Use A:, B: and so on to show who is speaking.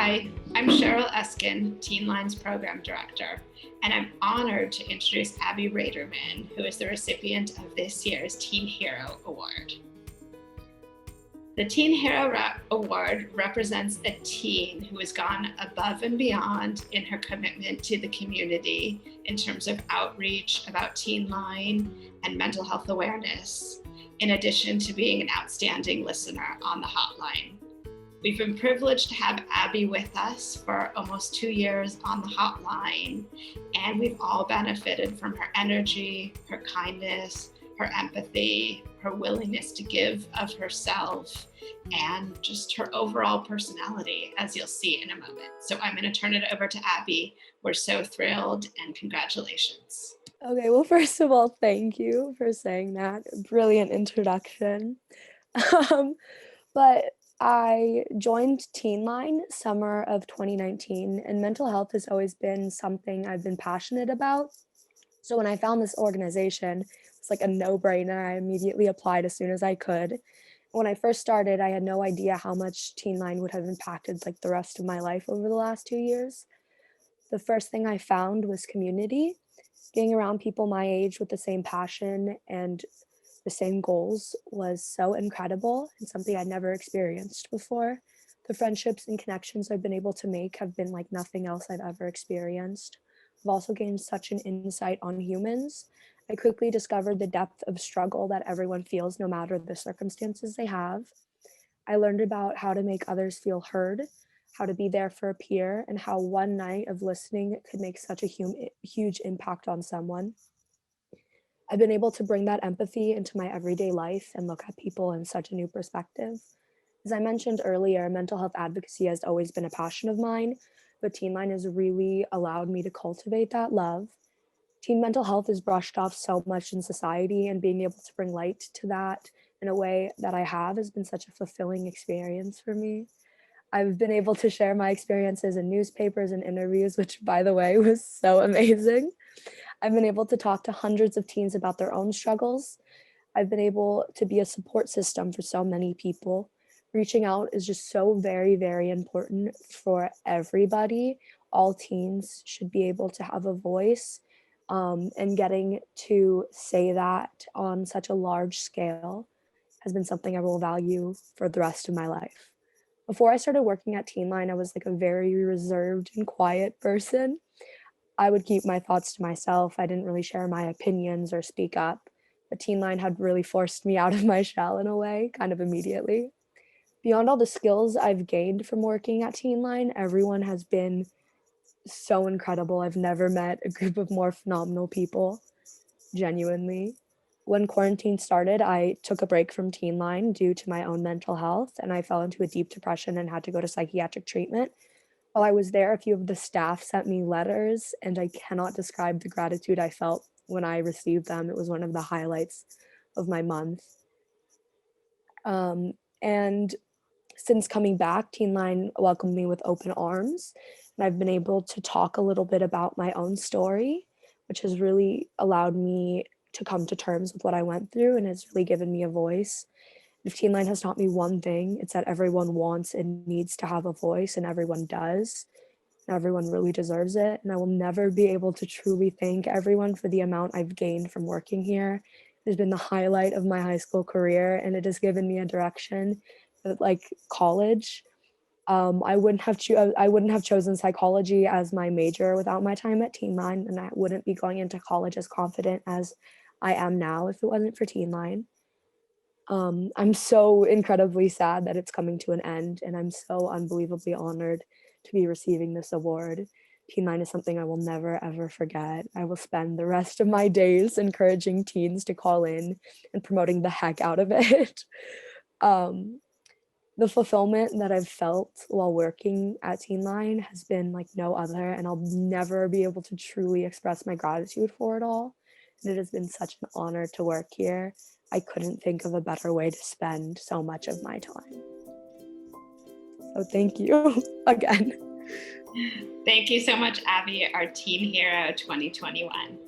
A: Hi, I'm Cheryl Eskin, Teen Line's Program Director, and I'm honored to introduce Abi Raderman, who is the recipient of this year's Teen Hero Award. The Teen Hero Award represents a teen who has gone above and beyond in her commitment to the community in terms of outreach about Teen Line and mental health awareness, in addition to being an outstanding listener on the hotline. We've been privileged to have Abi with us for almost 2 years on the hotline, and we've all benefited from her energy, her kindness, her empathy, her willingness to give of herself, and just her overall personality, as you'll see in a moment. So I'm going to turn it over to Abi. We're so thrilled, and congratulations.
B: Okay, well, first of all, thank you for saying that. Brilliant introduction. But I joined Teen Line summer of 2019, and mental health has always been something I've been passionate about. So when I found this organization, it's like a no-brainer. I immediately applied as soon as I could. When I first started, I had no idea how much Teen Line would have impacted like the rest of my life over the last 2 years. The first thing I found was community. Being around people my age with the same passion and the same goals was so incredible and something I'd never experienced before. The friendships and connections I've been able to make have been like nothing else I've ever experienced. I've also gained such an insight on humans. I quickly discovered the depth of struggle that everyone feels no matter the circumstances they have. I learned about how to make others feel heard, how to be there for a peer, and how one night of listening could make such a huge impact on someone. I've been able to bring that empathy into my everyday life and look at people in such a new perspective. As I mentioned earlier, mental health advocacy has always been a passion of mine, but Teen Line has really allowed me to cultivate that love. Teen mental health is brushed off so much in society, and being able to bring light to that in a way that I have has been such a fulfilling experience for me. I've been able to share my experiences in newspapers and interviews, which, by the way, was so amazing. I've been able to talk to hundreds of teens about their own struggles. I've been able to be a support system for so many people. Reaching out is just so very, very important for everybody. All teens should be able to have a voice, and getting to say that on such a large scale has been something I will value for the rest of my life. Before I started working at Teen Line, I was like a very reserved and quiet person. I would keep my thoughts to myself. I didn't really share my opinions or speak up. But Teen Line had really forced me out of my shell in a way, kind of immediately. Beyond all the skills I've gained from working at Teen Line, everyone has been so incredible. I've never met a group of more phenomenal people, genuinely. When quarantine started, I took a break from Teen Line due to my own mental health, and I fell into a deep depression and had to go to psychiatric treatment. While I was there, a few of the staff sent me letters, and I cannot describe the gratitude I felt when I received them. It was one of the highlights of my month. And since coming back, Teen Line welcomed me with open arms, and I've been able to talk a little bit about my own story, which has really allowed me to come to terms with what I went through and has really given me a voice. If Teen Line has taught me one thing, it's that everyone wants and needs to have a voice, and everyone does. And everyone really deserves it. And I will never be able to truly thank everyone for the amount I've gained from working here. It has been the highlight of my high school career, and it has given me a direction that, like college. I wouldn't have chosen psychology as my major without my time at Teen Line, and I wouldn't be going into college as confident as I am now if it wasn't for Teen Line. I'm so incredibly sad that it's coming to an end, and I'm so unbelievably honored to be receiving this award. Teen Line is something I will never, ever forget. I will spend the rest of my days encouraging teens to call in and promoting the heck out of it. Um, the fulfillment that I've felt while working at Teen Line has been like no other, and I'll never be able to truly express my gratitude for it all. And it has been such an honor to work here. I couldn't think of a better way to spend so much of my time. So thank you again.
A: Thank you so much, Abi, our Teen Hero 2021.